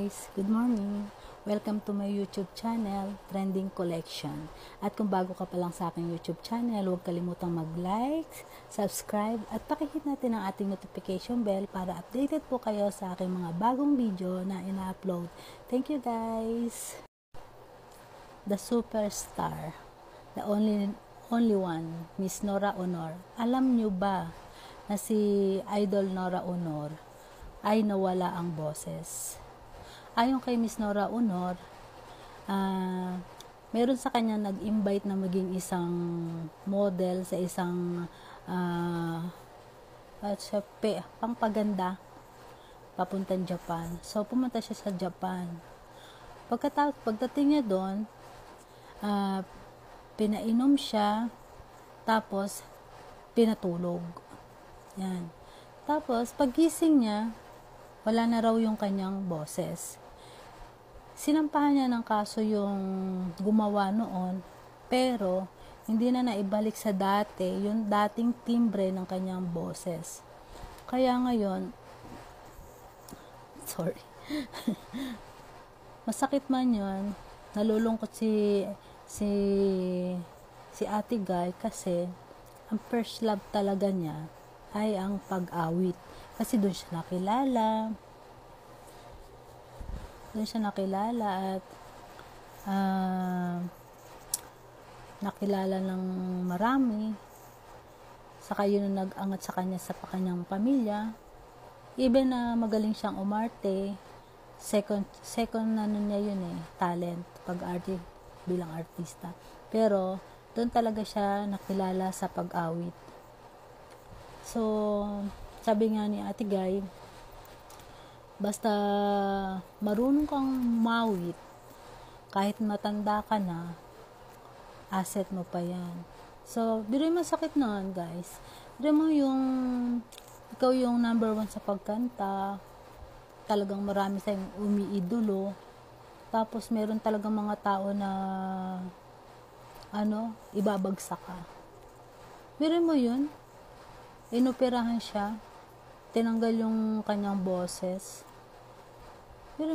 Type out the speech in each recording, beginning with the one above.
guys! Good morning! Welcome to my YouTube channel, Trending Collection. At kung bago ka pa lang sa aking YouTube channel, huwag kalimutang mag-like, subscribe, at pakihit natin ang ating notification bell para updated po kayo sa aking mga bagong video na ina-upload. Thank you guys! The Superstar, the only one, Miss Nora Aunor. Alam nyo ba na si Idol Nora Aunor ay nawala ang boses? Ayon kay Miss Nora Aunor, meron sa kanya nag-invite na maging isang model sa isang pangpaganda papuntang Japan. So, pumunta siya sa Japan. Pagdating niya doon, pinainom siya, tapos pinatulog. Yan. Tapos, paggising niya, wala na raw yung kanyang boses. Sinampahan niya ng kaso yung gumawa noon, pero hindi na naibalik sa dati, yung dating timbre ng kanyang boses. Kaya ngayon, masakit man yun, nalulungkot si Ate Guy kasi ang first love talaga niya ay ang pag-awit. Kasi doon siya nakilala at nakilala ng marami. Saka yun ang nag-angat sa kanya sa kanyang pamilya. Even na magaling siyang umarte, second niya yun talent, pag-arte bilang artista. Pero doon talaga siya nakilala sa pag-awit. So, sabi nga ni Ate Guy, basta marunong kang mawit, kahit matanda ka na, asset mo pa yan. So, biro mo sakit noon, guys. Biro mo ikaw yung number 1 sa pagkanta, talagang marami sa'yong umiidolo, tapos meron talagang mga tao na ibabagsak ka. Biro mo yun, inoperahan siya, tinanggal yung kanyang boses. Pero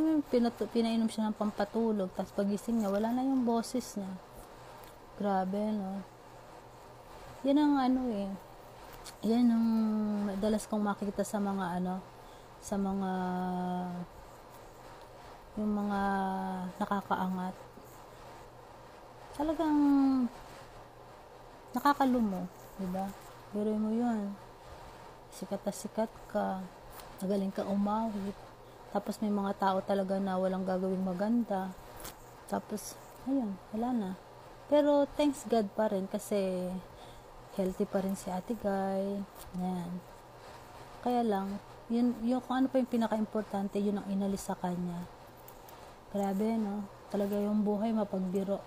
pinainom siya ng pampatulog, tapos pagising niya, wala na yung boses niya. Grabe, no? Yan ang yan ang madalas kong makikita sa mga yung mga nakakaangat. Talagang nakakalumo, diba? Pero mo yun, sikat na sikat ka, magaling ka umawit, tapos may mga tao talaga na walang gagawing maganda, tapos ayun, wala na. Pero thanks God pa rin kasi healthy pa rin si Ate Guy. Yan. Kaya lang, yun kung ano pa yung pinaka-importante, yun ang inalis sa kanya. Grabe, no? Talaga yung buhay mapagbiro.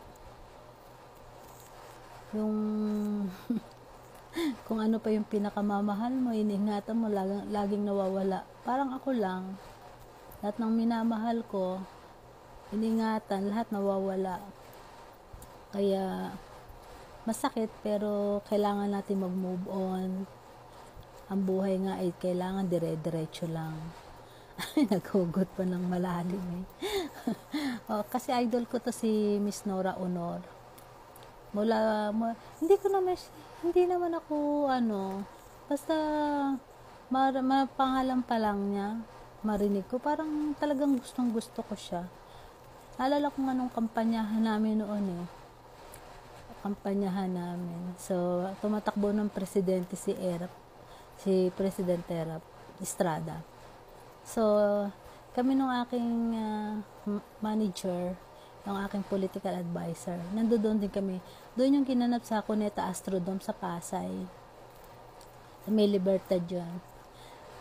Yung kung ano pa yung pinakamamahal mo, iningatan mo, laging nawawala. Parang ako lang, lahat ng minamahal ko, iningatan, lahat nawawala. Kaya, masakit, pero kailangan natin mag-move on. Ang buhay nga ay kailangan dire-diretso lang. Naghugot pa ng malalim kasi idol ko to si Miss Nora Aunor. Hindi naman ako basta pangalan pa lang niya, marinig ko, parang talagang gustong gusto ko siya. Naalala ko nga nung kampanyahan namin noon so tumatakbo ng presidente si President Erap Estrada. So kami nung aking manager, yung aking political advisor, nandoon din kami. Doon yung ginanap sa Cuneta Astrodome sa Pasay. May Libertad dyan.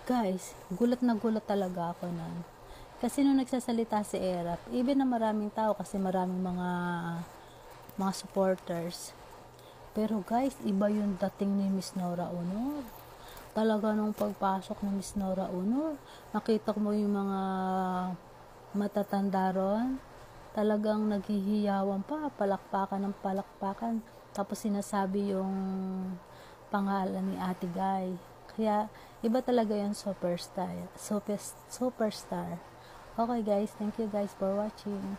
Guys, gulat na gulat talaga ako nun. Kasi nung nagsasalita si Erap, even na maraming tao kasi maraming mga supporters. Pero guys, iba yung dating ni Miss Nora Aunor. Talaga nung pagpasok ni Miss Nora Aunor, nakita mo yung mga matatanda ron, talagang naghihiyawan pa, palakpakan ng palakpakan, tapos sinasabi yung pangalan ni Ate Guy. Kaya iba talaga yung superstar. Okay guys, thank you guys for watching.